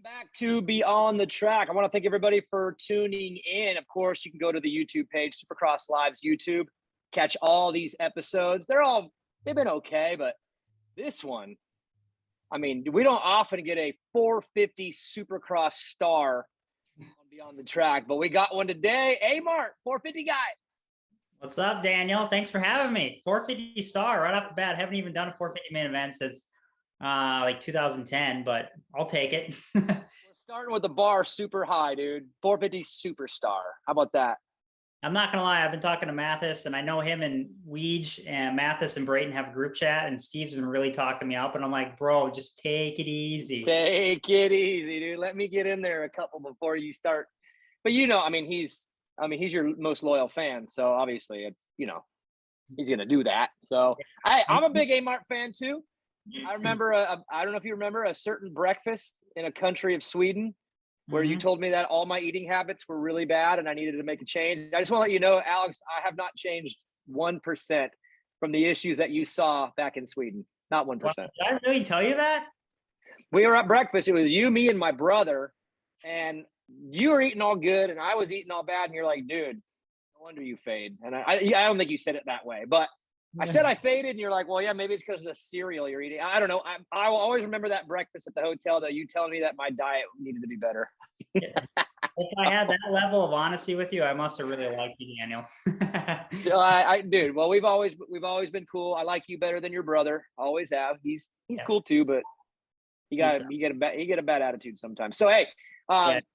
Back to Beyond the Track. I want to thank everybody for tuning in. Of course, you can go to the YouTube page, Supercross Live's YouTube, catch all these episodes. They've been okay, but this one, I mean, we don't often get a 450 Supercross star on Beyond the Track, but we got one today. Hey, Mark, 450 guy. What's up, Daniel? Thanks for having me. 450 star right off the bat. Haven't even done a 450 main event since like 2010, but I'll take it. We're starting with the bar super high, dude. 450 superstar. How about that? I'm not gonna lie, I've been talking to Mathis, and I know him and Weege and Mathis and Brayton have a group chat, and Steve's been really talking me up, and I'm like, bro, just take it easy. Take it easy, dude. Let me get in there a couple before you start. But he's your most loyal fan, so obviously it's he's gonna do that. So I'm a big A-Mart fan too. I remember I don't know if you remember a certain breakfast in a country of Sweden where you told me that all my eating habits were really bad and I needed to make a change. I just want to let you know, Alex, I have not changed 1% from the issues that you saw back in Sweden. Not 1%. Did I really tell you that? We were at breakfast. It was you, me, and my brother, and you were eating all good and I was eating all bad. And you're like, dude, no wonder you fade. And I don't think you said it that way, but I said I faded, and you're like, well, yeah, maybe it's because of the cereal you're eating. I don't know. I will always remember that breakfast at the hotel, though, you telling me that my diet needed to be better. Yeah. If I had that level of honesty with you, I must have really liked you, Daniel. Dude, well, we've always been cool. I like you better than your brother. Always have. He's cool too, but you get a bad attitude sometimes. So hey,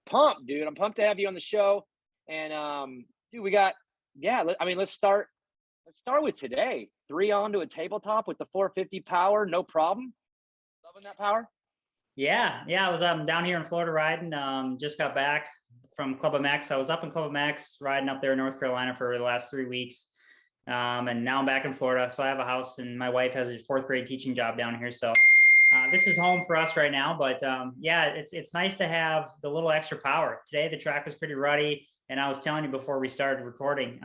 pumped, dude. I'm pumped to have you on the show. And dude, let's start. Let's start with today. 3 onto a tabletop with the 450 power, no problem. Loving that power. Yeah. I was down here in Florida riding. Just got back from Club MX. I was up in Club MX riding up there in North Carolina for the last 3 weeks. And now I'm back in Florida. So I have a house, and my wife has a 4th grade teaching job down here. So this is home for us right now. But it's nice to have the little extra power. Today the track was pretty ruddy, and I was telling you before we started recording.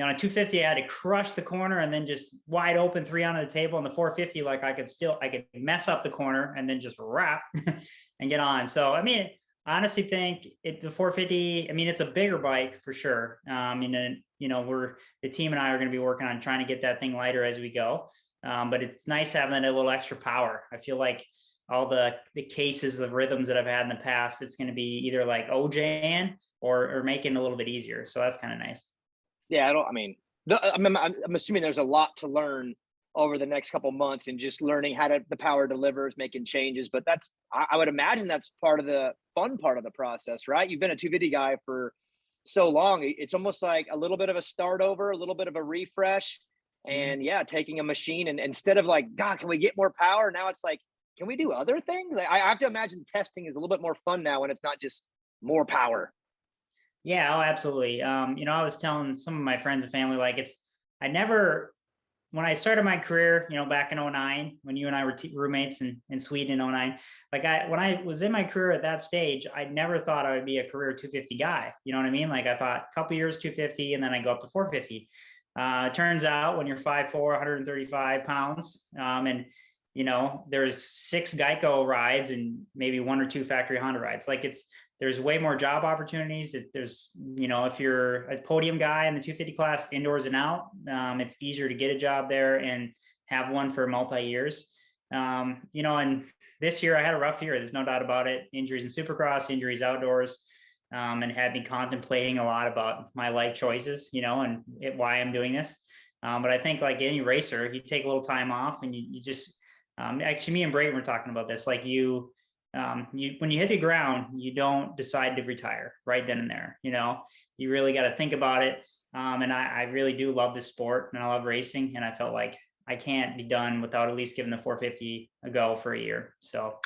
On a 250, I had to crush the corner and then just wide open 3 onto the table. And the 450, like I could mess up the corner and then just wrap and get on. So, I honestly think the 450, it's a bigger bike for sure. The team and I are going to be working on trying to get that thing lighter as we go. But it's nice having that a little extra power. I feel like all the cases of rhythms that I've had in the past, it's going to be either like OJing or making it a little bit easier. So that's kind of nice. Yeah, I'm assuming there's a lot to learn over the next couple months and just learning how the power delivers, making changes. But I would imagine that's part of the fun part of the process, right? You've been a 250 guy for so long. It's almost like a little bit of a start over, a little bit of a refresh. And taking a machine and instead of like, God, can we get more power? Now it's like, can we do other things? Like, I have to imagine testing is a little bit more fun now when it's not just more power. Yeah, oh, absolutely. I was telling some of my friends and family, like when I started my career, back in 2009, when you and I were roommates in Sweden in 2009, when I was in my career at that stage, I never thought I would be a career 250 guy. You know what I mean? Like I thought a couple years 250 and then I go up to 450. It turns out when you're 5'4", 135 pounds, and there's 6 Geico rides and maybe 1 or 2 factory Honda rides. There's way more job opportunities. There's, if you're a podium guy in the 250 class, indoors and out, it's easier to get a job there and have one for multi-years. And this year I had a rough year. There's no doubt about it. Injuries in Supercross, injuries outdoors, and had me contemplating a lot about my life choices, and why I'm doing this. But I think like any racer, you take a little time off and you just, actually me and Brayton were talking about this, like when you hit the ground, you don't decide to retire right then and there. You really got to think about it. And I really do love this sport and I love racing. And I felt like I can't be done without at least giving the 450 a go for a year. So,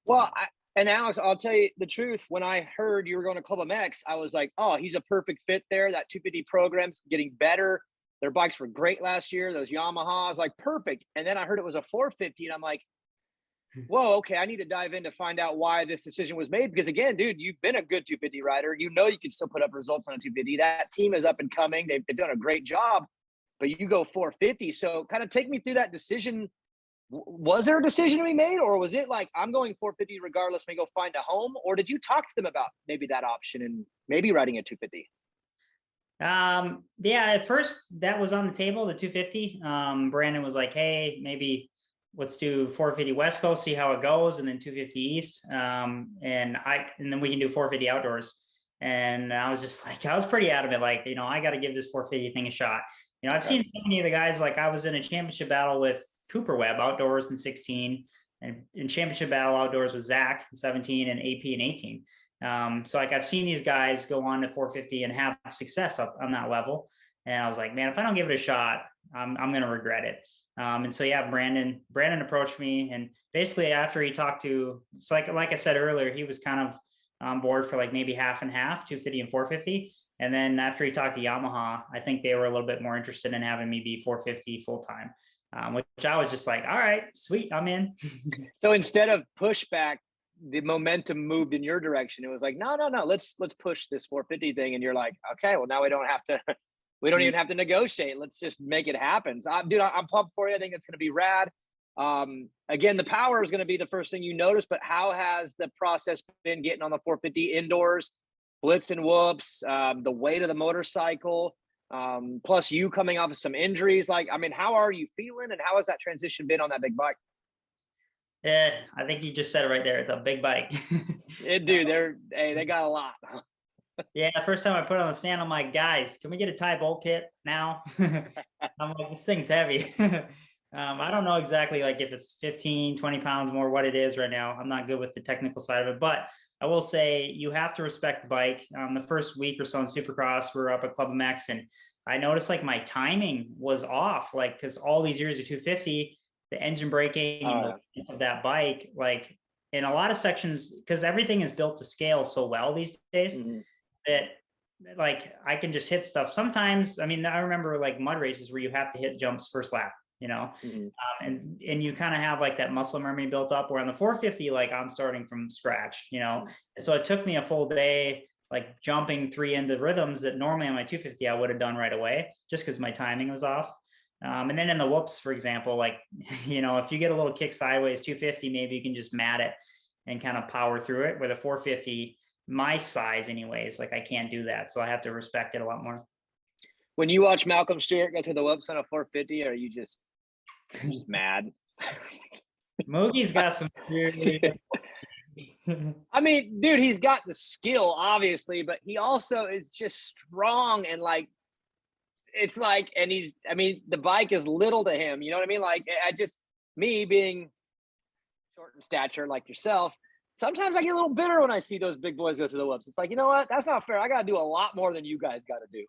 well, and Alex, I'll tell you the truth. When I heard you were going to Club MX, I was like, oh, he's a perfect fit there. That 250 program's getting better. Their bikes were great last year. Those Yamahas, like perfect. And then I heard it was a 450 and I'm like, whoa, okay, I need to dive in to find out why this decision was made. Because again, dude, you've been a good 250 rider. You can still put up results on a 250. That team is up and coming. They've done a great job, but you go 450. So kind of take me through that decision Was there a decision to be made, or was it like, I'm going 450 regardless, may go find a home? Or did you talk to them about maybe that option and maybe riding a 250? Yeah, at first that was on the table, the 250. Brandon was like, hey, maybe let's do 450 West Coast, see how it goes, and then 250 East. And then we can do 450 outdoors. And I was just like, I was pretty adamant, like, I got to give this 450 thing a shot. I've seen so many of the guys, like I was in a championship battle with Cooper Webb outdoors in 16, and in championship battle outdoors with Zach in 17 and AP in 18. So like I've seen these guys go on to 450 and have success up on that level. And I was like, man, if I don't give it a shot, I'm going to regret it. And so, yeah, Brandon approached me, and basically after he talked to, it's like I said earlier, he was kind of on board for like maybe half and half, 250 and 450. And then after he talked to Yamaha, I think they were a little bit more interested in having me be 450 full time, which I was just like, all right, sweet, I'm in. So instead of pushback, the momentum moved in your direction. It was like, no, let's push this 450 thing. And you're like, okay, well, now we don't even have to negotiate. Let's just make it happen. So, dude, I'm pumped for you. I think it's going to be rad. Again, the power is going to be the first thing you notice, but how has the process been getting on the 450 indoors, blitzed and whoops, the weight of the motorcycle, plus you coming off of some injuries? Like, I mean, how are you feeling, and how has that transition been on that big bike? Yeah, I think you just said it right there. It's a big bike. Dude, they got a lot. Yeah, first time I put it on the stand, I'm like, guys, can we get a tie bolt kit now? I'm like, this thing's heavy. I don't know exactly like if it's 15, 20 pounds more, what it is right now. I'm not good with the technical side of it, but I will say you have to respect the bike. The first week or so in Supercross, we were up at Club MX, and I noticed like my timing was off, like, because all these years of 250, the engine braking of that bike, like in a lot of sections, because everything is built to scale so well these days, that like I can just hit stuff. Sometimes, I mean, I remember like mud races where you have to hit jumps first lap, and you kind of have like that muscle memory built up, where on the 450, like I'm starting from scratch, so it took me a full day, like jumping 3 into rhythms that normally on my 250 I would have done right away, just because my timing was off. And then in the whoops, for example, like, if you get a little kick sideways 250, maybe you can just mat it and kind of power through it. With a 450, my size anyways, like I can't do that. So I have to respect it a lot more. When you watch Malcolm Stewart go through the whoops on a 450, are you just mad? Moogie's got some I mean, dude, he's got the skill, obviously, but he also is just strong, and like, it's like, and the bike is little to him. You know what I mean? Like, me being short in stature like yourself, sometimes I get a little bitter when I see those big boys go through the whoops. It's like, you know what? That's not fair. I got to do a lot more than you guys got to do.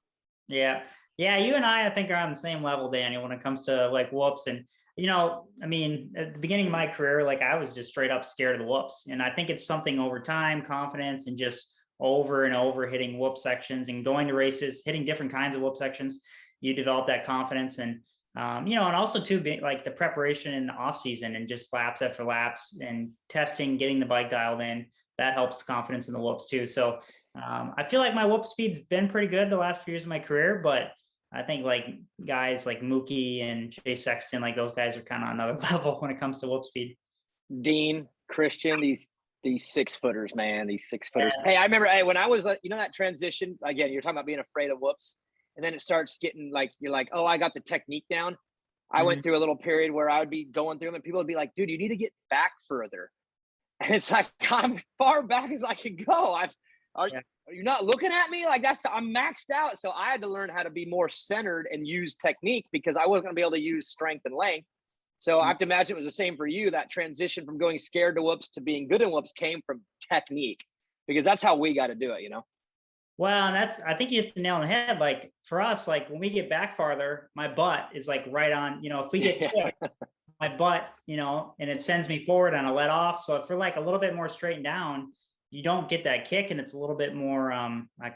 Yeah. You and I think are on the same level, Danny, when it comes to like whoops. And, I mean, at the beginning of my career, like I was just straight up scared of the whoops. And I think it's something over time, confidence, and just over and over hitting whoop sections and going to races, hitting different kinds of whoop sections, you develop that confidence. And, and also too, like the preparation in the off season and just laps after laps and testing, getting the bike dialed in, that helps confidence in the whoops too. So I feel like my whoop speed's been pretty good the last few years of my career, but I think like guys like Mookie and Chase Sexton, like those guys are kind of on another level when it comes to whoop speed. Dean, Christian, these 6-footers, man, these 6-footers. Yeah. Hey, I remember, when I was, that transition, again, you're talking about being afraid of whoops, and then it starts getting like, you're like, oh, I got the technique down. I went through a little period where I would be going through them and people would be like, dude, you need to get back further. And it's like, I'm far back as I can go. Are you not looking at me? Like I'm maxed out. So I had to learn how to be more centered and use technique, because I wasn't gonna be able to use strength and length. So I have to imagine it was the same for you. That transition from going scared to whoops to being good in whoops came from technique, because that's how we got to do it, Well, I think you hit the nail on the head. Like for us, like when we get back farther, my butt is like right on, if we get kicked, my butt, and it sends me forward on a let off. So if we're like a little bit more straightened down, you don't get that kick, and it's a little bit more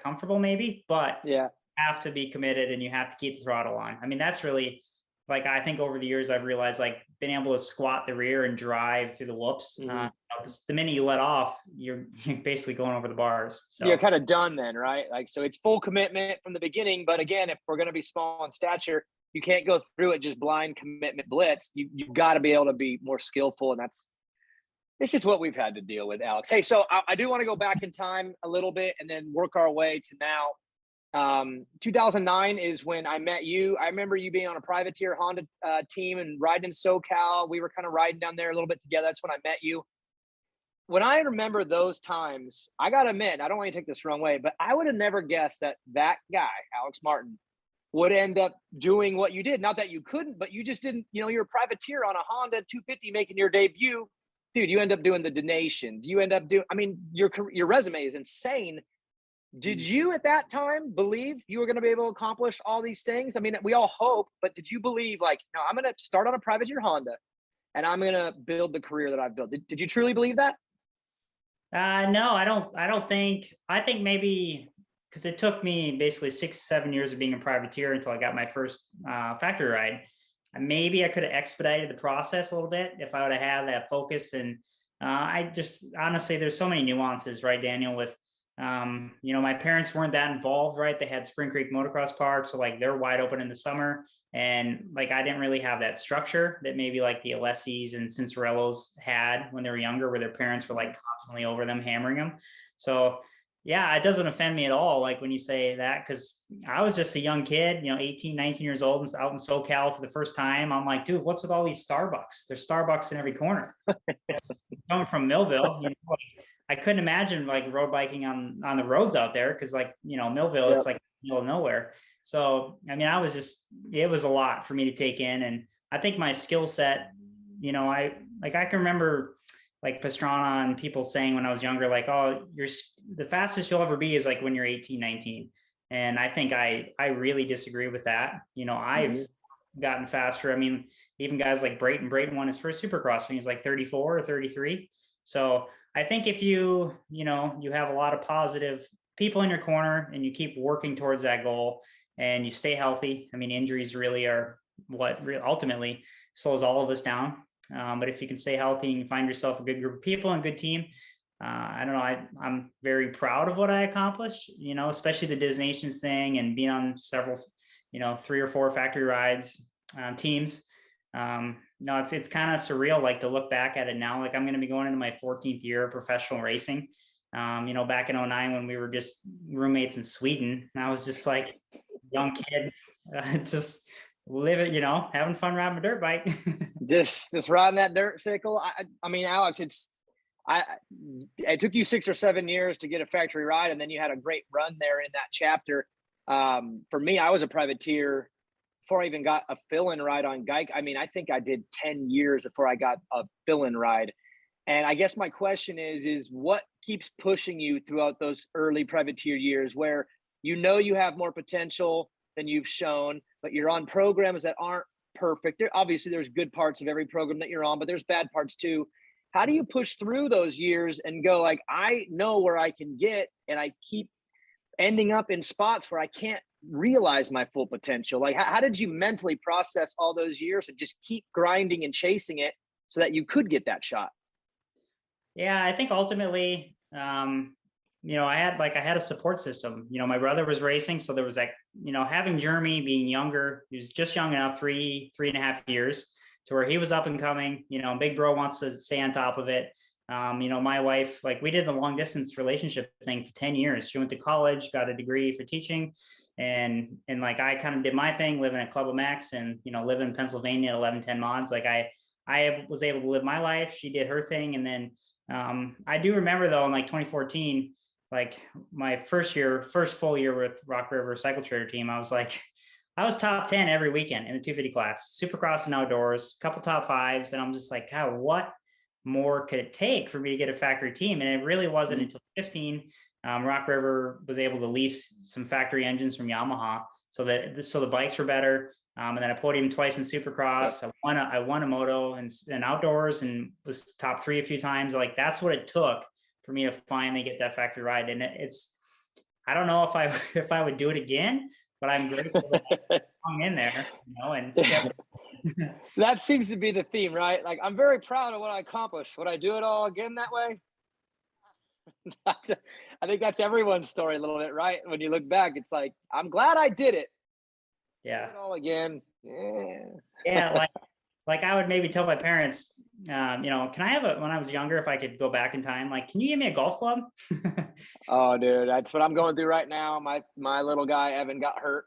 comfortable maybe, but you have to be committed and you have to keep the throttle on. I mean, that's really, like, I think over the years I've realized, like, being able to squat the rear and drive through the whoops. The minute you let off, you're basically going over the bars. So you're kind of done then, right? Like, so it's full commitment from the beginning. But again, if we're going to be small in stature, you can't go through it just blind commitment blitz. You've got to be able to be more skillful, and it's just what we've had to deal with, Alex. Hey, so I do want to go back in time a little bit and then work our way to now. 2009 is when I met you. I remember you being on a privateer Honda team and riding in SoCal. We were kind of riding down there a little bit together. That's when I met you. When I remember those times, I got to admit, I don't want you to take this the wrong way, but I would have never guessed that guy, Alex Martin, would end up doing what you did. Not that you couldn't, but you just didn't, you're a privateer on a Honda 250 making your debut. Dude, you end up doing the donations. You end up doing, your resume is insane. Did you at that time believe you were going to be able to accomplish all these things? I mean, we all hope, but did you believe no, I'm going to start on a privateer Honda and I'm going to build the career that I've built? Did you truly believe that? No, I think maybe because it took me basically 6-7 years of being a privateer until I got my first factory ride. Maybe I could have expedited the process a little bit if I would have had that focus. And I just honestly, there's so many nuances, right, Daniel, with, my parents weren't that involved, right? They had Spring Creek Motocross Park. So they're wide open in the summer. And I didn't really have that structure that maybe the Alessis and Cincerellos had when they were younger, where their parents were constantly over them, hammering them. So yeah, it doesn't offend me at all. When you say that, because I was just a young kid, 18, 19 years old and out in SoCal for the first time. I'm like, dude, what's with all these Starbucks? There's Starbucks in every corner. Coming from Millville, I couldn't imagine road biking on the roads out there. Cause Millville, It's middle of nowhere. So, it was a lot for me to take in. And I think my skill set, I can remember Pastrana and people saying when I was younger, oh, the fastest you'll ever be is when you're 18, 19. And I think I really disagree with that. I've gotten faster. Even guys like Brayton won his first Supercross when he was 34 or 33. So I think if you have a lot of positive people in your corner and you keep working towards that goal and you stay healthy, injuries really are what ultimately slows all of us down. But if you can stay healthy and you find yourself a good group of people and good team, I don't know, I'm very proud of what I accomplished, especially the Dis Nations thing and being on several, 3 or 4 factory rides, teams. No, it's kind of surreal, to look back at it now. I'm going to be going into my 14th year of professional racing. Back in 2009 when we were just roommates in Sweden, and I was just young kid, just living, having fun riding a dirt bike. just riding that dirt cycle. Alex, it took you 6 or 7 years to get a factory ride, and then you had a great run there in that chapter. For me, I was a privateer before I even got a fill-in ride on Geico. I think I did 10 years before I got a fill-in ride. And I guess my question is what keeps pushing you throughout those early privateer years where you have more potential than you've shown, but you're on programs that aren't perfect? Obviously, there's good parts of every program that you're on, but there's bad parts too. How do you push through those years and go I know where I can get, and I keep ending up in spots where I can't realize my full potential? How did you mentally process all those years and just keep grinding and chasing it so that you could get that shot? Yeah, I think ultimately, I had a support system. My brother was racing, so there was having Jeremy being younger, he was just young enough, 3.5 years, to where he was up and coming. Big bro wants to stay on top of it. My wife, we did the long distance relationship thing for 10 years. She went to college, got a degree for teaching, and I kind of did my thing, living at Club MX and live in Pennsylvania at 1110 mods. I was able to live my life. She did her thing, and then I do remember though in 2014, my first full year with Rock River Cycle Trader team, I was top 10 every weekend in the 250 class, Supercross and outdoors, a couple top 5s. And I'm just God, what more could it take for me to get a factory team? And it really wasn't until 15, Rock River was able to lease some factory engines from Yamaha so the bikes were better. And then I podiumed twice in Supercross. Yep. I won a moto and outdoors and was top 3 a few times. That's what it took for me to finally get that factory ride. And I don't know if I would do it again, but I'm grateful that I hung in there, and that seems to be the theme, right? I'm very proud of what I accomplished. Would I do it all again that way? I think that's everyone's story a little bit, right? When you look back, it's I'm glad I did it. Yeah. Do it all again. Yeah. Yeah, like I would maybe tell my parents, can I have when I was younger, if I could go back in time, like, can you give me a golf club? Oh, dude, that's what I'm going through right now. My little guy Evan got hurt,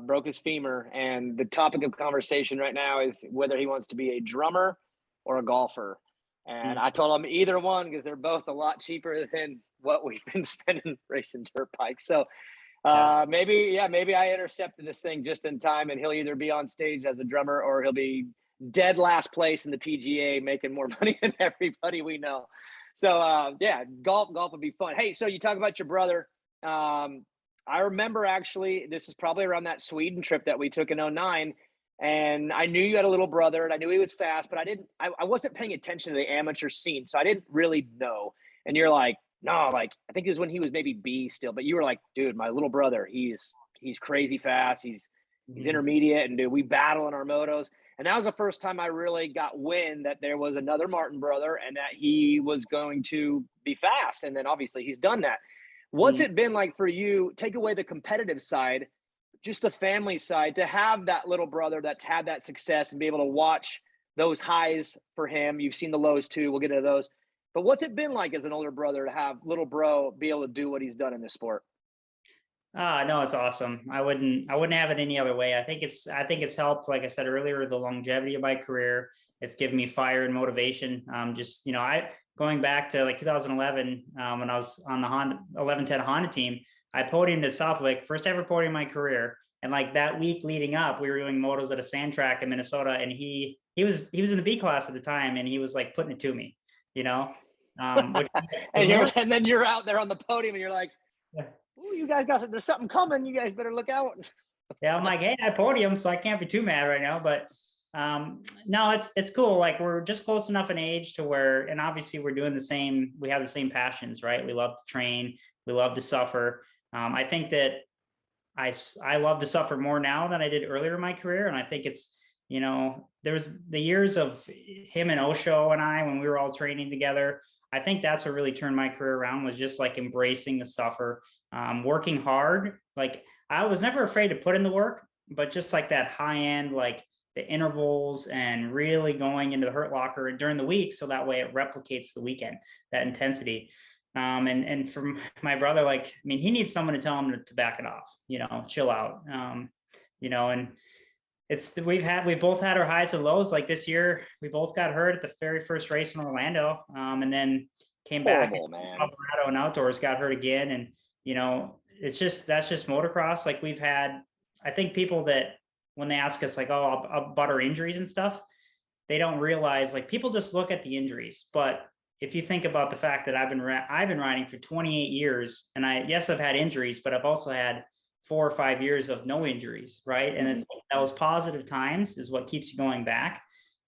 broke his femur, and the topic of conversation right now is whether he wants to be a drummer or a golfer. And I told him either one because they're both a lot cheaper than what we've been spending racing dirt bikes. So maybe I intercepted this thing just in time, and he'll either be on stage as a drummer or he'll be dead last place in the PGA, making more money than everybody we know. So golf would be fun. Hey, so you talk about your brother. I remember actually, this is probably around that Sweden trip that we took in 09. And I knew you had a little brother, and I knew he was fast, but I wasn't paying attention to the amateur scene. So I didn't really know. And you're like, no, like, I think it was when he was maybe B still, but you were like, dude, my little brother, he's crazy fast. He's intermediate, and dude, we battle in our motos. And that was the first time I really got wind that there was another Martin brother and that he was going to be fast. And then obviously he's done that. What's it been like for you, take away the competitive side, just the family side, to have that little brother that's had that success and be able to watch those highs for him? You've seen the lows too. We'll get into those. But what's it been like as an older brother to have little bro be able to do what he's done in this sport? No, it's awesome. I wouldn't have it any other way. I think it's helped, like I said earlier, the longevity of my career. It's given me fire and motivation. Going back to like 2011, when I was on the Honda 1110 Honda team, I podiumed at Southwick, first ever podium in my career. And like that week leading up, we were doing motos at a sand track in Minnesota, and he was in the B class at the time, and he was like putting it to me, And then you're out there on the podium, and you're like, "Oh, you guys there's something coming. You guys better look out." Yeah, I'm like, hey, I podium, so I can't be too mad right now. But no, it's cool. Like, we're just close enough in age to where, and obviously we're doing the same. We have the same passions, right? We love to train. We love to suffer. I think that I love to suffer more now than I did earlier in my career, and I think it's, there was the years of him and Osho and I when we were all training together. I think that's what really turned my career around, was just like embracing the suffer, working hard. Like, I was never afraid to put in the work, but just like that high end, like the intervals, and really going into the hurt locker during the week, so that way it replicates the weekend, that intensity. And for my brother, like, I mean, he needs someone to tell him to back it off, chill out, and we've both had our highs and lows. Like this year, we both got hurt at the very first race in Orlando, and then came back in Colorado and outdoors, got hurt again. And, that's just motocross. Like, we've had, I think people that, when they ask us like, oh, about our injuries and stuff, they don't realize, like, people just look at the injuries. But if you think about the fact that I've been riding for 28 years, and I've had injuries, but I've also had 4 or 5 years of no injuries, right? And it's those positive times is what keeps you going back.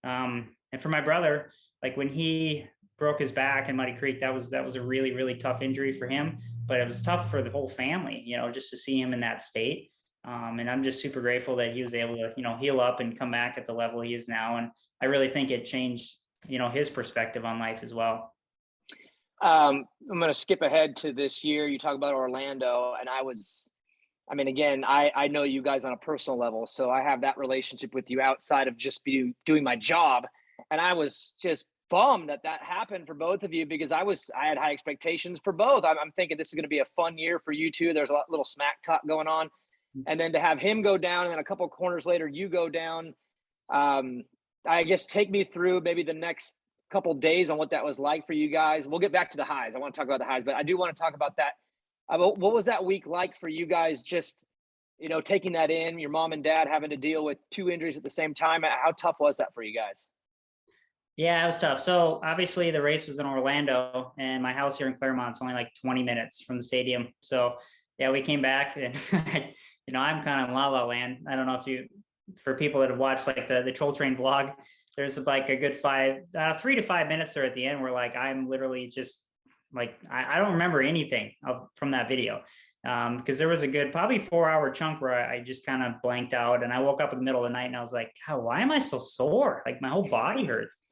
And for my brother, like when he broke his back in Muddy Creek, that was a really, really tough injury for him, but it was tough for the whole family, just to see him in that state. And I'm just super grateful that he was able to, heal up and come back at the level he is now. And I really think it changed, his perspective on life as well. I'm going to skip ahead to this year. You talk about Orlando, and I know you guys on a personal level, so I have that relationship with you outside of just doing my job. And I was just bummed that happened for both of you, because I had high expectations for both. I'm thinking this is going to be a fun year for you two. There's a little smack talk going on. And then to have him go down, and then a couple of corners later, you go down. I guess take me through maybe the next couple days on what that was like for you guys. We'll get back to the highs. I want to talk about the highs, but I do want to talk about that. What was that week like for you guys? Just, taking that in, your mom and dad having to deal with 2 injuries at the same time. How tough was that for you guys? Yeah, it was tough. So obviously the race was in Orlando, and my house here in Claremont is only like 20 minutes from the stadium. So yeah, we came back, and I'm kind of in la la land. I don't know for people that have watched like the Troll Train vlog, there's like a good 3 to 5 minutes there at the end where like I'm literally just like I don't remember anything from that video, because there was a good probably 4-hour chunk where I just kind of blanked out, and I woke up in the middle of the night and I was like, why am I so sore? Like my whole body hurts,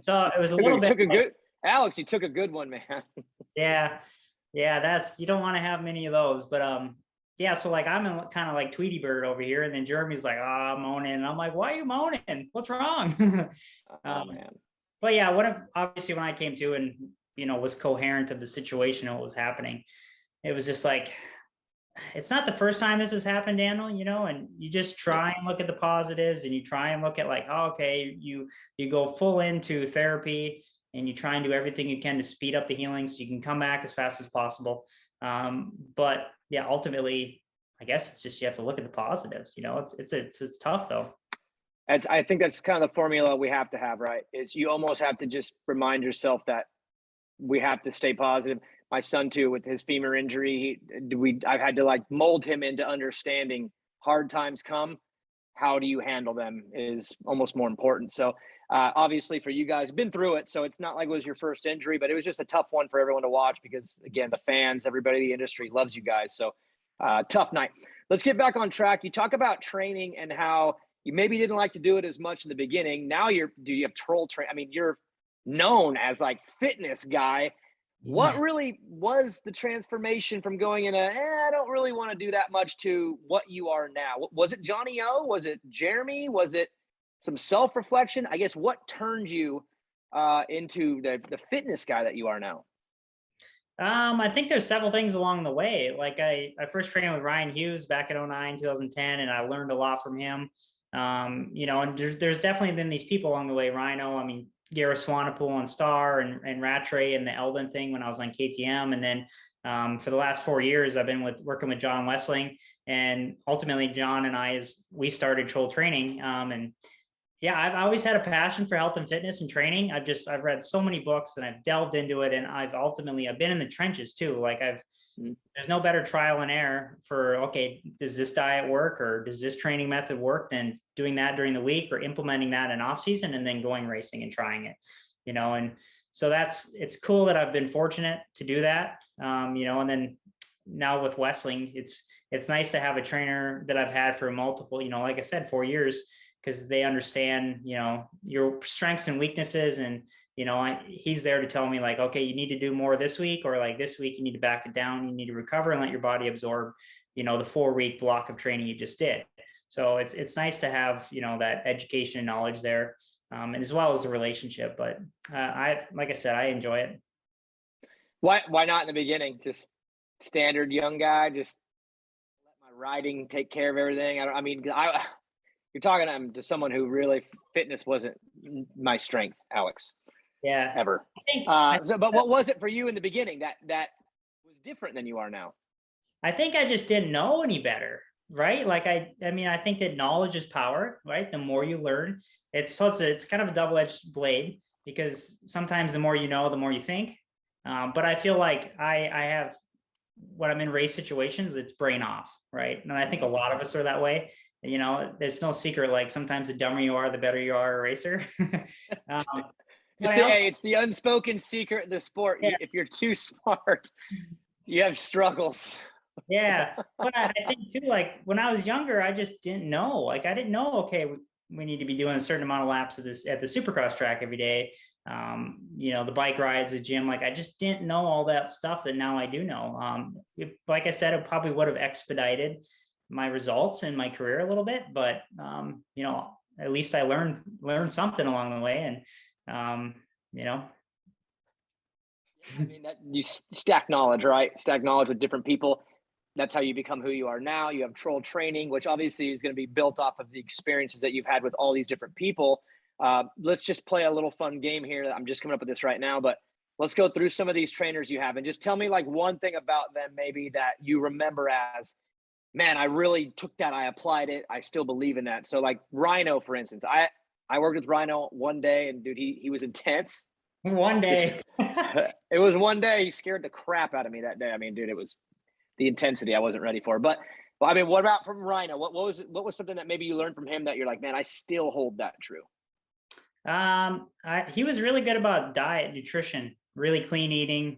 So it was a little bit. Alex, you took a good one, man. Yeah, that's, you don't want to have many of those, but yeah, so like I'm kind of like Tweety Bird over here, and then Jeremy's like, "Oh, I'm moaning," and I'm like, "Why are you moaning? What's wrong?" Oh man. But yeah, obviously when I came to and was coherent of the situation and what was happening, it was just like, it's not the first time this has happened, Daniel, and you just try and look at the positives, and you try and look at like, oh, okay, you go full into therapy, and you try and do everything you can to speed up the healing so you can come back as fast as possible. But yeah, ultimately, I guess it's just, you have to look at the positives. It's tough though. I think that's kind of the formula we have to have, right? Is you almost have to just remind yourself that we have to stay positive. My son too, with his femur injury, I've had to like mold him into understanding hard times come. How do you handle them is almost more important. So obviously for you guys, been through it. So it's not like it was your first injury, but it was just a tough one for everyone to watch because again, the fans, everybody in the industry loves you guys. So tough night. Let's get back on track. You talk about training and how you maybe didn't like to do it as much in the beginning. Now you have troll train. I mean, you're known as like fitness guy. What really was the transformation from going in I don't really want to do that much to what you are now? Was it Johnny O? Was it Jeremy? Was it some self-reflection? I guess what turned you into the fitness guy that you are now? I think there's several things along the way. Like I first trained with Ryan Hughes back in 09, 2010, and I learned a lot from him. And there's definitely been these people along the way. Rhino, I mean, Gareth Swanepoel on Star and Rattray and the Eldon thing when I was on KTM. And then for the last 4 years, I've been working with John Wessling, and ultimately John and we started Troll Training. And yeah, I've always had a passion for health and fitness and training. I've read so many books and I've delved into it, and I've been in the trenches too. Like there's no better trial and error for, okay, does this diet work or does this training method work, than doing that during the week or implementing that in off season and then going racing and trying it, and so it's cool that I've been fortunate to do that. And then now with Wessling, it's nice to have a trainer that I've had for multiple, like I said, 4 years, because they understand, your strengths and weaknesses. And, he's there to tell me like, okay, you need to do more this week, or like this week, you need to back it down. You need to recover and let your body absorb, the 4-week block of training you just did. So it's nice to have, that education and knowledge there, and as well as the relationship. But like I said, I enjoy it. Why not in the beginning? Just standard young guy, just let my riding take care of everything. You're talking to someone who really fitness wasn't my strength, Alex. Yeah. Ever. But what was it for you in the beginning that was different than you are now? I think I just didn't know any better, right? Like I think that knowledge is power, right? The more you learn, it's kind of a double-edged blade, because sometimes the more you know, the more you think. But I feel like I have, when I'm in race situations, it's brain off, right? And I think a lot of us are that way. There's no secret. Like sometimes the dumber you are, the better you are a racer. It's the unspoken secret of the sport. Yeah. If you're too smart, you have struggles. Yeah, but I think too, like when I was younger, I just didn't know. Like I didn't know, okay, we need to be doing a certain amount of laps at the Supercross track every day. The bike rides, the gym. Like I just didn't know all that stuff that now I do know. Like I said, it probably would have expedited my results in my career a little bit, but at least I learned something along the way. And that you stack knowledge, right? Stack knowledge with different people. That's how you become who you are now. You have Troll Training, which obviously is going to be built off of the experiences that you've had with all these different people. Let's just play a little fun game here. I'm just coming up with this right now, but let's go through some of these trainers you have and just tell me like one thing about them maybe that you remember as, man, I really took that. I applied it. I still believe in that. So like Rhino, for instance, I worked with Rhino one day, and dude, he was intense. One day. It was one day. He scared the crap out of me that day. I mean, dude, it was the intensity I wasn't ready for. But I mean, what about from Rhino? What was something that maybe you learned from him that you're like, man, I still hold that true? He was really good about diet, nutrition, really clean eating,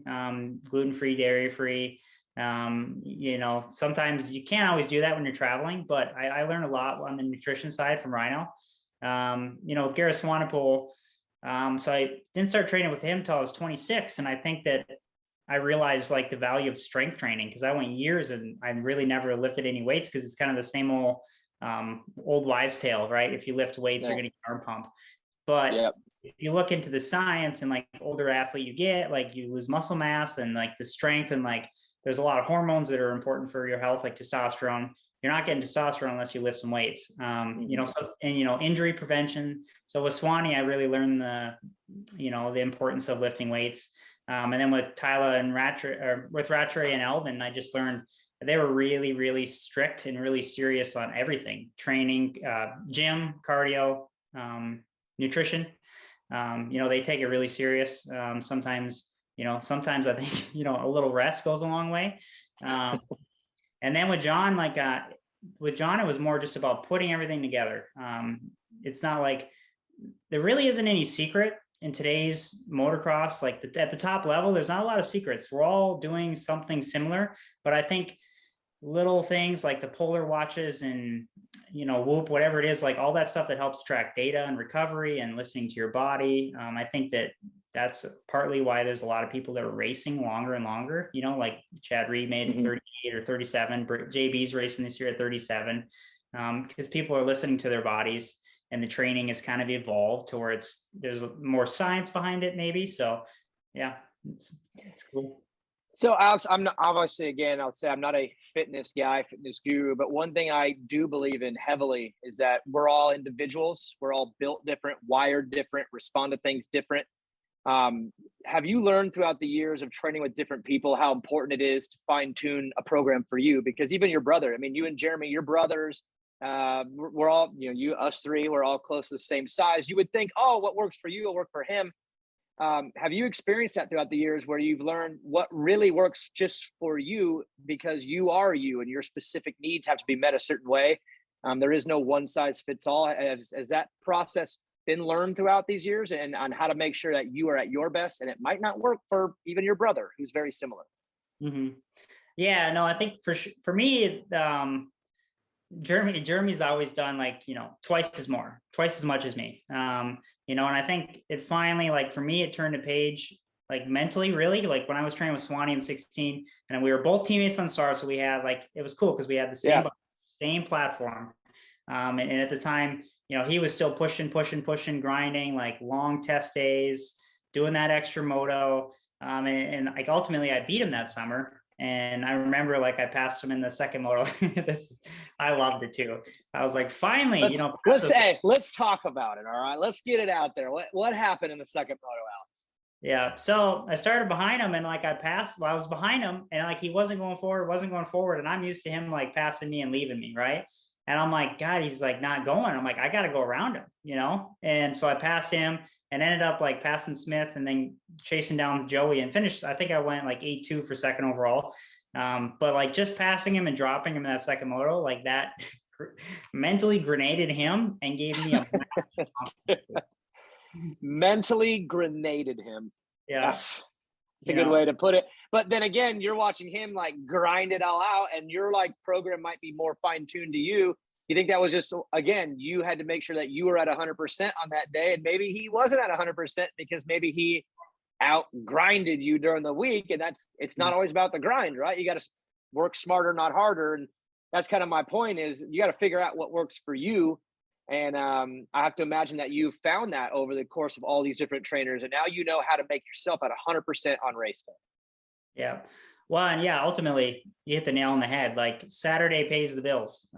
gluten-free, dairy-free. Sometimes you can't always do that when you're traveling, but I learned a lot on the nutrition side from Rhino. With Gareth Swanepoel, so I didn't start training with him until I was 26. And I think that I realized like the value of strength training, because I went years and I really never lifted any weights, because it's kind of the same old wives' tale, right? If you lift weights, you're going to get arm pump. But if you look into the science, and like older athlete you get, like you lose muscle mass and like the strength, and like there's a lot of hormones that are important for your health, like testosterone. You're not getting testosterone unless you lift some weights. You know, so, and you know, injury prevention. So with Swanee, I really learned the importance of lifting weights. And then with Tyler and Rattray and Elvin, I just learned they were really, really strict and really serious on everything: training, gym, cardio, nutrition. You know, they take it really serious. Sometimes I think, you know, a little rest goes a long way. And then with John, it was more just about putting everything together. It's not like there really isn't any secret in today's motocross. Like at the top level, there's not a lot of secrets. We're all doing something similar, but I think little things like the polar watches and, you know, Whoop, whatever it is, like all that stuff that helps track data and recovery and listening to your body. I think that's partly why there's a lot of people that are racing longer and longer, you know, like Chad Reed made 38 or 37, JB's racing this year at 37, because people are listening to their bodies, and the training has kind of evolved to where there's more science behind it, maybe. So yeah, it's cool. So Alex, I'm not, obviously, again, I'll say I'm not a fitness guy, fitness guru, but one thing I do believe in heavily is that we're all individuals. We're all built different, wired different, respond to things different. Have you learned throughout the years of training with different people how important it is to fine tune a program for you? Because even your brother, I mean, you and Jeremy, your brothers, we're all, you know, us three, we're all close to the same size. You would think, oh, what works for you will work for him. Have you experienced that throughout the years where you've learned what really works just for you, because you are you and your specific needs have to be met a certain way? There is no one size fits all. Has that process been learned throughout these years, and on how to make sure that you are at your best, and it might not work for even your brother who's very similar? Yeah, no, I think for me, Jeremy's always done like, you know, twice as much as me. You know, and I think it finally, like for me, it turned a page, like mentally, really, like when I was training with Swanee in 16, and we were both teammates on SAR. So we had it was cool because we had the same platform. And at the time, you know, he was still pushing, grinding, like long test days, doing that extra moto. And like ultimately I beat him that summer. And I remember like I passed him in the second moto. I loved it too. I was like, finally, let's talk about it. All right, let's get it out there. What happened in the second moto, Alex? Yeah, so I started behind him, and like I was behind him, and like he wasn't going forward, and I'm used to him like passing me and leaving me, right? And I'm like, God, he's like not going. I'm like, I got to go around him, you know? And so I passed him and ended up like passing Smith and then chasing down Joey and finished. I think I went like 8-2 for second overall. But like just passing him and dropping him in that second moto, like that mentally grenaded him and gave me a mentally grenaded him. Yeah. That's a good way to put it. But then again, you're watching him like grind it all out, and your like program might be more fine-tuned to you. You think that was just, again, you had to make sure that you were at 100% on that day, and maybe he wasn't at 100% because maybe he out grinded you during the week, and it's not always about the grind, right? You got to work smarter, not harder. And that's kind of my point, is you got to figure out what works for you. And I have to imagine that you found that over the course of all these different trainers, and now you know how to make yourself at 100% on race day. Yeah. Well, and yeah, ultimately you hit the nail on the head. Like Saturday pays the bills.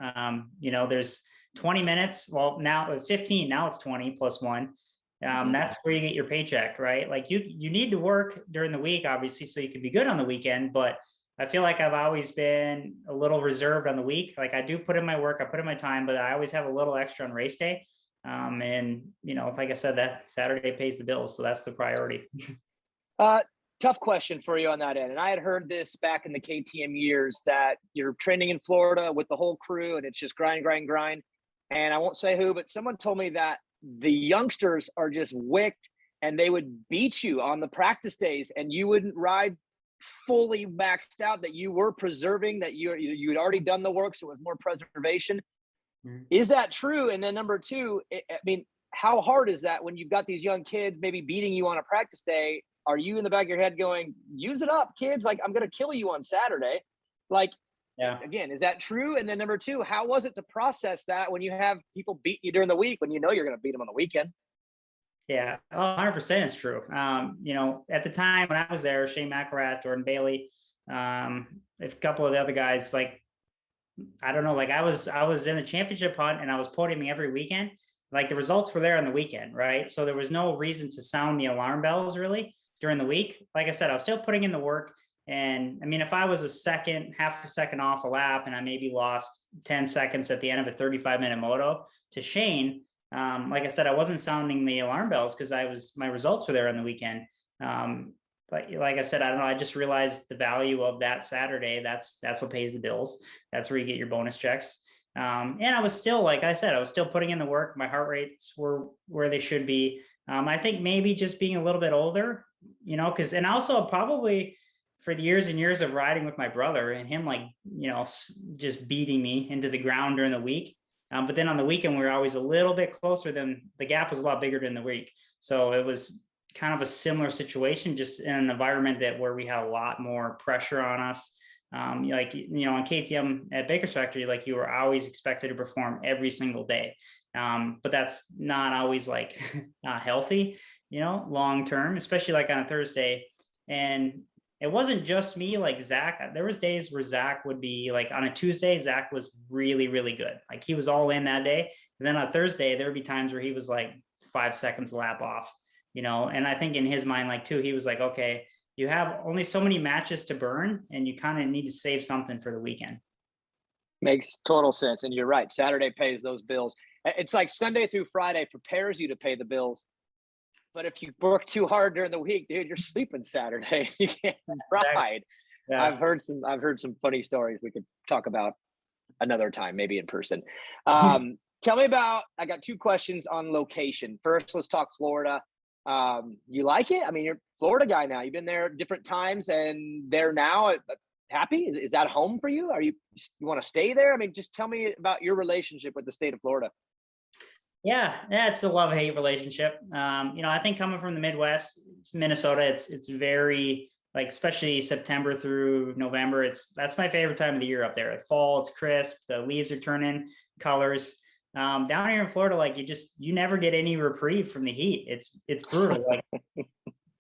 You know, there's 20 minutes. Well, now 15, now it's 20 plus 1. That's where you get your paycheck, right? Like you need to work during the week, obviously, so you can be good on the weekend. But I feel like I've always been a little reserved on the week. Like I do put in my work, I put in my time, but I always have a little extra on race day. And you know, like I said, that Saturday pays the bills. So that's the priority. Tough question for you on that end. And I had heard this back in the KTM years, that you're training in Florida with the whole crew and it's just grind. And I won't say who, but someone told me that the youngsters are just wicked and they would beat you on the practice days and you wouldn't ride fully maxed out, that you were preserving, that you had already done the work. So it was more preservation. Is that true? And then number two, I mean, how hard is that when you've got these young kids maybe beating you on a practice day? Are you in the back of your head going, use it up, kids? Like, I'm going to kill you on Saturday. Like, Yeah. again, is that true? And then number two, how was it to process that when you have people beat you during the week, when you know you're going to beat them on the weekend? Yeah, 100% it's true. You know, at the time when I was there, Shane McElrath, Jordan Bailey, a couple of the other guys, like, I don't know, like I was in a championship hunt and I was podiuming every weekend. Like the results were there on the weekend, right? So there was no reason to sound the alarm bells really during the week. Like I said, I was still putting in the work. And I mean, if I was half a second off a lap and I maybe lost 10 seconds at the end of a 35-minute moto to Shane, like I said, I wasn't sounding the alarm bells because my results were there on the weekend. But like I said, I don't know. I just realized the value of that Saturday. That's what pays the bills. That's where you get your bonus checks. And I was still, like I said, I was still putting in the work. My heart rates were where they should be. I think maybe just being a little bit older, you know, and also probably for the years and years of riding with my brother and him, like, you know, just beating me into the ground during the week. But then on the weekend, we were always a little bit closer the gap was a lot bigger than the week. So it was kind of a similar situation, just in an environment where we had a lot more pressure on us. Like, you know, on KTM at Baker's Factory, like you were always expected to perform every single day. But that's not always like healthy, you know, long term, especially like on a Thursday. And it wasn't just me, like Zach. There was days where Zach would be like, on a Tuesday, Zach was really, really good. Like he was all in that day. And then on Thursday, there would be times where he was like 5 seconds lap off, you know? And I think in his mind, like too, he was like, okay, you have only so many matches to burn and you kind of need to save something for the weekend. Makes total sense. And you're right. Saturday pays those bills. It's like Sunday through Friday prepares you to pay the bills. But if you work too hard during the week, dude, you're sleeping Saturday. You can't ride. Yeah. I've heard some funny stories we could talk about another time, maybe in person. Tell me about, I got 2 questions on location. First, let's talk Florida. You like it? I mean, you're a Florida guy now. You've been there different times and there now. Happy? Is that home for you? You want to stay there? I mean, just tell me about your relationship with the state of Florida. Yeah, it's a love-hate relationship. You know, I think coming from the Midwest, it's Minnesota. It's very, like, especially September through November. That's my favorite time of the year up there. Fall, it's crisp. The leaves are turning colors. Down here in Florida, like you never get any reprieve from the heat. It's brutal.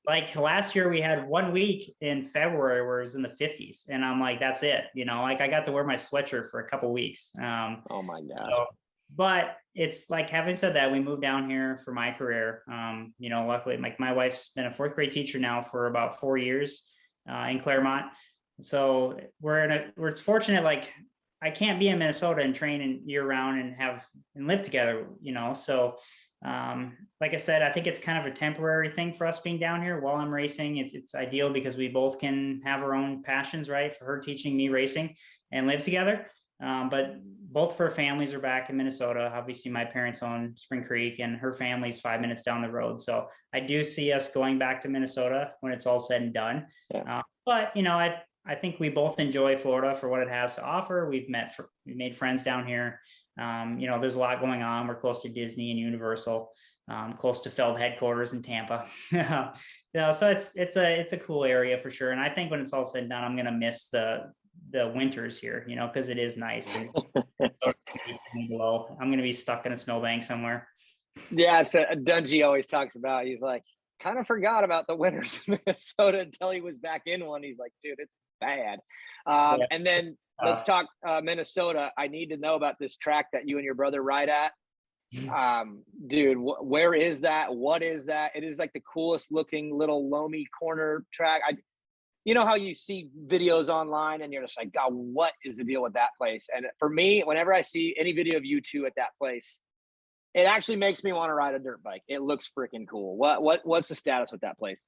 Like last year we had 1 week in February where it was in the 50s, and I'm like, that's it. You know, like I got to wear my sweatshirt for a couple weeks. Oh my gosh. So, but it's like, having said that, we moved down here for my career. You know, luckily, like my wife's been a 4th grade teacher now for about 4 years in Claremont. So it's fortunate, like I can't be in Minnesota and train year round and live together, you know? So like I said, I think it's kind of a temporary thing for us being down here while I'm racing. It's ideal because we both can have our own passions, right? For her teaching, me racing, and live together. But both of her families are back in Minnesota. Obviously, my parents own Spring Creek, and her family's 5 minutes down the road. So I do see us going back to Minnesota when it's all said and done. Yeah. But you know, I think we both enjoy Florida for what it has to offer. We've made friends down here. You know, there's a lot going on. We're close to Disney and Universal, close to Feld headquarters in Tampa. You know, so it's a cool area for sure. And I think when it's all said and done, I'm gonna miss the winters here, you know, because it is nice. And below. I'm gonna be stuck in a snowbank somewhere. Yeah, so Dungy always talks about, he's like, kind of forgot about the winters in Minnesota until he was back in one. He's like, dude, it's bad. And then let's talk Minnesota. I need to know about this track that you and your brother ride at. Dude, where is that? What is that? It is like the coolest looking little loamy corner track. You know how you see videos online and you're just like, God, what is the deal with that place? And for me, whenever I see any video of you two at that place, it actually makes me want to ride a dirt bike. It looks freaking cool. What's the status with that place?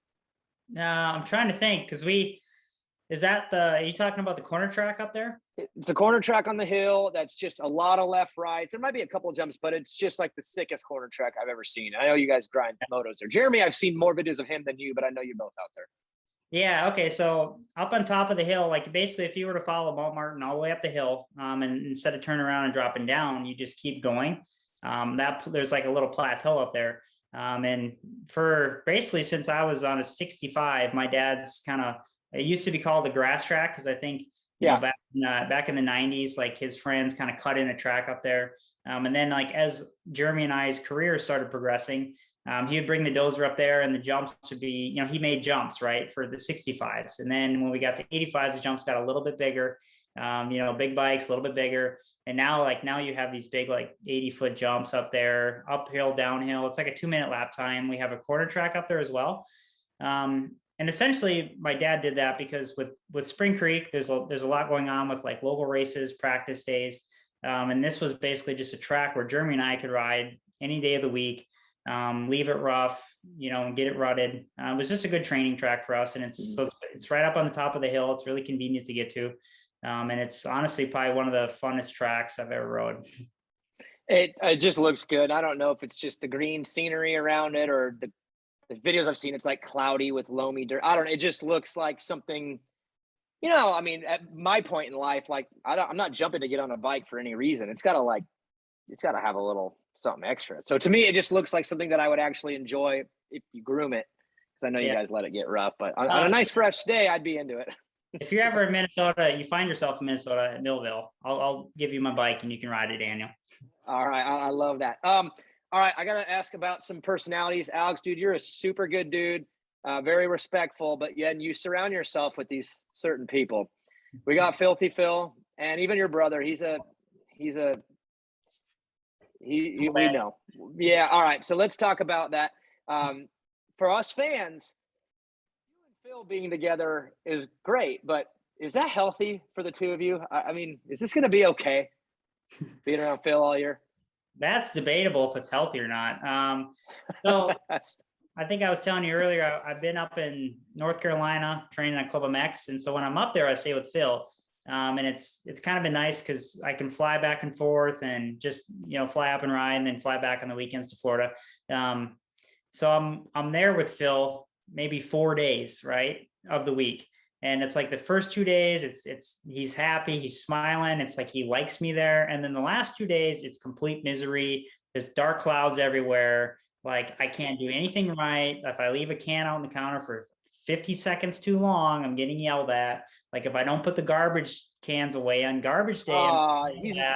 I'm trying to think, because are you talking about the corner track up there? It's a corner track on the hill that's just a lot of left rights. There might be a couple of jumps, but it's just like the sickest corner track I've ever seen. I know you guys grind motos there. Jeremy, I've seen more videos of him than you, but I know you're both out there. Yeah, okay, so up on top of the hill, like basically if you were to follow Mount Martin all the way up the hill, and instead of turning around and dropping down, you just keep going. there's like a little plateau up there. And for basically since I was on a 65, my dad's it used to be called the grass track, because I think back in the 90s, like his friends kind of cut in a track up there. And then like as Jeremy and I's career started progressing, he would bring the dozer up there, and the jumps would be, he made jumps, right, for the 65s. And then when we got to 85s, the jumps got a little bit bigger, big bikes, a little bit bigger. And now you have these big, like 80-foot jumps up there, uphill, downhill. It's like a 2-minute lap time. We have a quarter track up there as well. And essentially my dad did that because with Spring Creek, there's a lot going on with like local races, practice days. And this was basically just a track where Jeremy and I could ride any day of the week, leave it rough, and get it rutted. It was just a good training track for us. And it's right up on the top of the hill. It's really convenient to get to. And it's honestly probably one of the funnest tracks I've ever rode. It just looks good. I don't know if it's just the green scenery around it or the videos I've seen, it's like cloudy with loamy dirt. I don't know. It just looks like something, I mean, at my point in life, like I'm not jumping to get on a bike for any reason. It's got to have a little something extra. So to me, it just looks like something that I would actually enjoy if you groom it. Cause I know you guys let it get rough, but on a nice fresh day, I'd be into it. If you're ever in Minnesota, you find yourself in Minnesota at Millville, I'll give you my bike and you can ride it, Daniel. All right. I love that. All right, I got to ask about some personalities. Alex, dude, you're a super good dude, very respectful, but yet you surround yourself with these certain people. We got Filthy Phil, and even your brother. We know. Yeah, all right, so let's talk about that. For us fans, you and Phil being together is great, but is that healthy for the two of you? I mean, is this going to be okay, being around Phil all year? That's debatable if it's healthy or not. So I think I was telling you earlier, I've been up in North Carolina training at Club MX. And so when I'm up there, I stay with Phil. And it's kind of been nice because I can fly back and forth and just, fly up and ride and then fly back on the weekends to Florida. So I'm there with Phil maybe 4 days, right, of the week. And it's like the first 2 days, he's happy, he's smiling. It's like he likes me there. And then the last 2 days, it's complete misery. There's dark clouds everywhere. Like I can't do anything right. If I leave a can out on the counter for 50 seconds too long, I'm getting yelled at. Like if I don't put the garbage cans away on garbage day.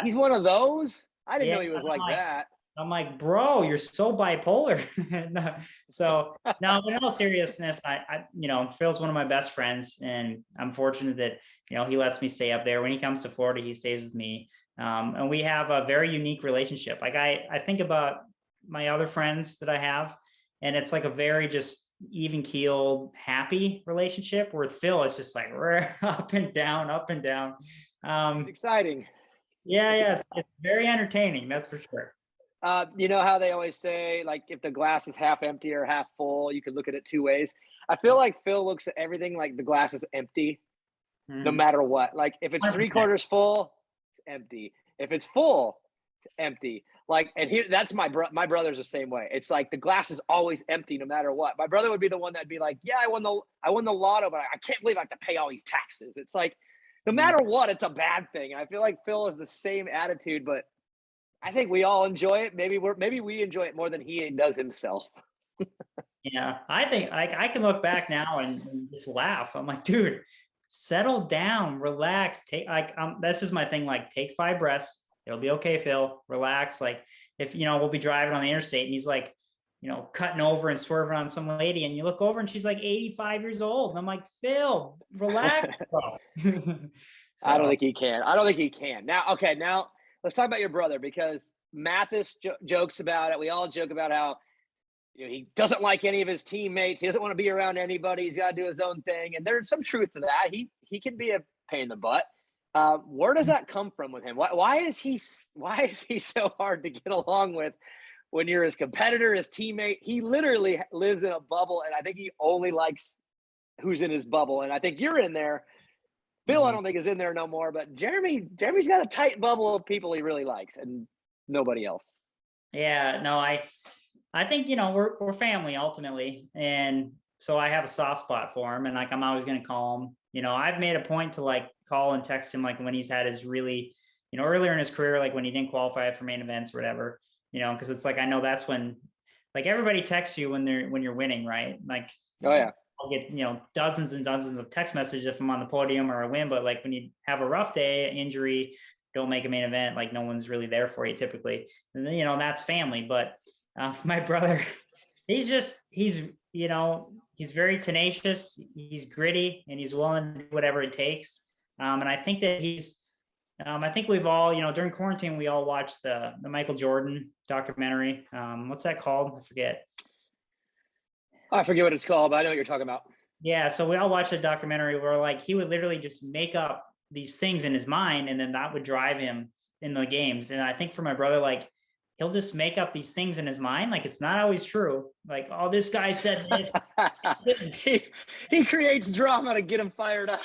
He's one of those? I didn't know he was like that. I'm like, bro, you're so bipolar. So now, in all seriousness, I Phil's one of my best friends, and I'm fortunate that he lets me stay up there. When he comes to Florida, he stays with me, and we have a very unique relationship. Like I think about my other friends that I have, and it's like a very just even keeled, happy relationship. Where with Phil, it's just like up and down, up and down. It's exciting. Yeah, it's very entertaining. That's for sure. You know how they always say, like, if the glass is half empty or half full, you could look at it two ways. I feel like Phil looks at everything like the glass is empty, no matter what. Like, if it's 3/4 full, it's empty. If it's full, it's empty. Like, and here, that's my brother's the same way. It's like the glass is always empty, no matter what. My brother would be the one that'd be like, "Yeah, I won the lotto, but I can't believe I have to pay all these taxes." It's like, no matter what, it's a bad thing. I feel like Phil has the same attitude, but I think we all enjoy it. Maybe we enjoy it more than he does himself. Yeah, I think I can look back now and just laugh. I'm like, dude, settle down, relax. This is my thing. Like, take 5 breaths. It'll be okay, Phil. Relax. Like, if we'll be driving on the interstate and he's like, cutting over and swerving on some lady, and you look over and she's like 85 years old. And I'm like, Phil, relax, bro. I don't think he can. Now, let's talk about your brother, because Mathis jokes about it. We all joke about how he doesn't like any of his teammates. He doesn't want to be around anybody. He's got to do his own thing. And there's some truth to that. He can be a pain in the butt. Where does that come from with him? Why is he so hard to get along with when you're his competitor, his teammate? He literally lives in a bubble, and I think he only likes who's in his bubble. And I think you're in there. Phil, I don't think is in there no more, but Jeremy's got a tight bubble of people he really likes and nobody else. Yeah, no, I think, we're family ultimately. And so I have a soft spot for him, and like, I'm always going to call him. I've made a point to like call and text him, like when he's had his really, earlier in his career, like when he didn't qualify for main events or whatever. because it's like, I know that's when, like, everybody texts you when you're winning, right? Like, Oh yeah. I'll get, dozens and dozens of text messages if I'm on the podium or I win, but like when you have a rough day, injury, don't make a main event, like no one's really there for you typically. And then, that's family. But my brother, he's very tenacious, he's gritty, and he's willing to do whatever it takes. And I think that I think we've all, during quarantine, we all watched the Michael Jordan documentary. What's that called? I forget. I forget what it's called, but I know what you're talking about. Yeah, so we all watched a documentary where like he would literally just make up these things in his mind, and then that would drive him in the games. And I think for my brother, like, he'll just make up these things in his mind, like it's not always true. Like, oh, this guy said this. he creates drama to get him fired up.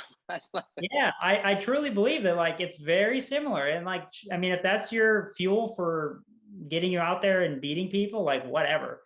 Yeah, I truly believe that, like, it's very similar. And like, I mean, if that's your fuel for getting you out there and beating people, like, whatever.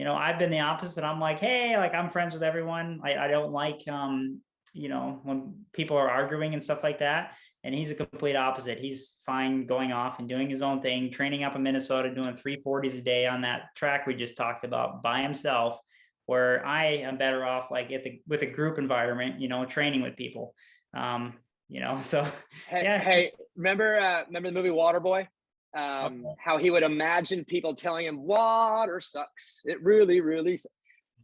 I've been the opposite. I'm like, hey, like, I'm friends with everyone. I don't like, when people are arguing and stuff like that. And he's a complete opposite. He's fine going off and doing his own thing, training up in Minnesota, doing 340s a day on that track we just talked about by himself, where I am better off like with a group environment, training with people. So Hey, remember the movie Waterboy? How he would imagine people telling him water sucks. It really, really sucks.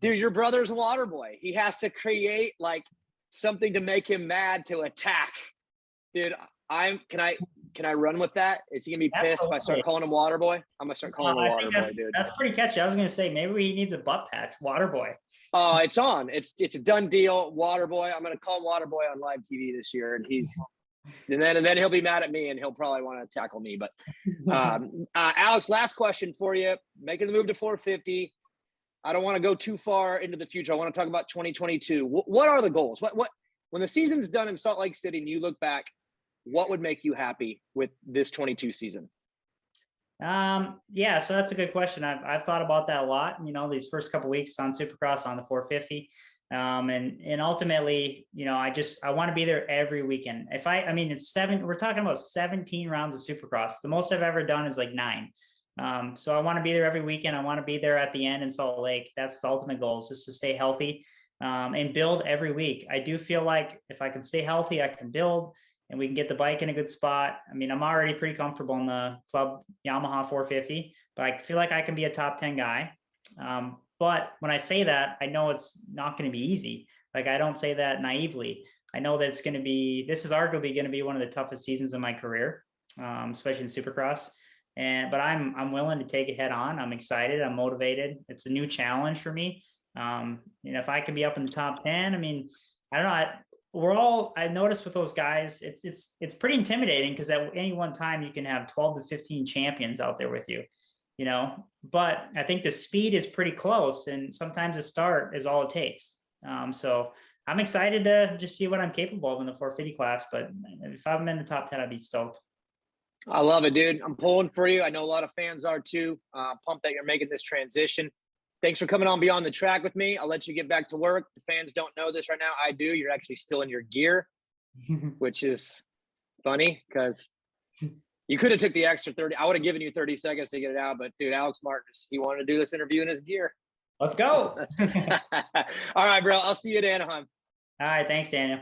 Dude, your brother's Waterboy. He has to create like something to make him mad to attack. Dude, can I run with that? Is he gonna be pissed if I start calling him Waterboy? I'm gonna start calling him Waterboy, dude. That's pretty catchy. I was gonna say maybe he needs a butt patch, Waterboy. It's on. It's a done deal, Waterboy. I'm gonna call him Waterboy on live TV this year, and then he'll be mad at me and he'll probably want to tackle me. But Alex, last question for you. Making the move to 450. I don't want to go too far into the future. I want to talk about 2022. What are the goals? What when the season's done in Salt Lake City and you look back, what would make you happy with this 22 season? Yeah, so that's a good question. I've thought about that a lot, these first couple of weeks on Supercross on the 450. And ultimately, I want to be there every weekend. We're talking about 17 rounds of Supercross. The most I've ever done is like 9. So I want to be there every weekend. I want to be there at the end in Salt Lake. That's the ultimate goal, is just to stay healthy, and build every week. I do feel like if I can stay healthy, I can build, and we can get the bike in a good spot. I mean, I'm already pretty comfortable in the club Yamaha 450, but I feel like I can be a top 10 guy. But when I say that, I know it's not going to be easy. Like, I don't say that naively. I know that this is arguably going to be one of the toughest seasons of my career, especially in Supercross. But I'm willing to take it head on. I'm excited. I'm motivated. It's a new challenge for me. If I can be up in the top 10, I mean, I don't know. I noticed with those guys, it's pretty intimidating, because at any one time you can have 12 to 15 champions out there with you, but I think the speed is pretty close, and sometimes the start is all it takes. So I'm excited to just see what I'm capable of in the 450 class, but if I'm in the top 10, I'd be stoked. I love it, dude. I'm pulling for you. I know a lot of fans are too. Pumped that you're making this transition. Thanks for coming on Beyond the Track with me. I'll let you get back to work. The fans don't know this right now. I do. You're actually still in your gear, which is funny because you could have took the extra 30. I would have given you 30 seconds to get it out. But, dude, Alex Martin, he wanted to do this interview in his gear. Let's go. All right, bro. I'll see you at Anaheim. All right. Thanks, Daniel.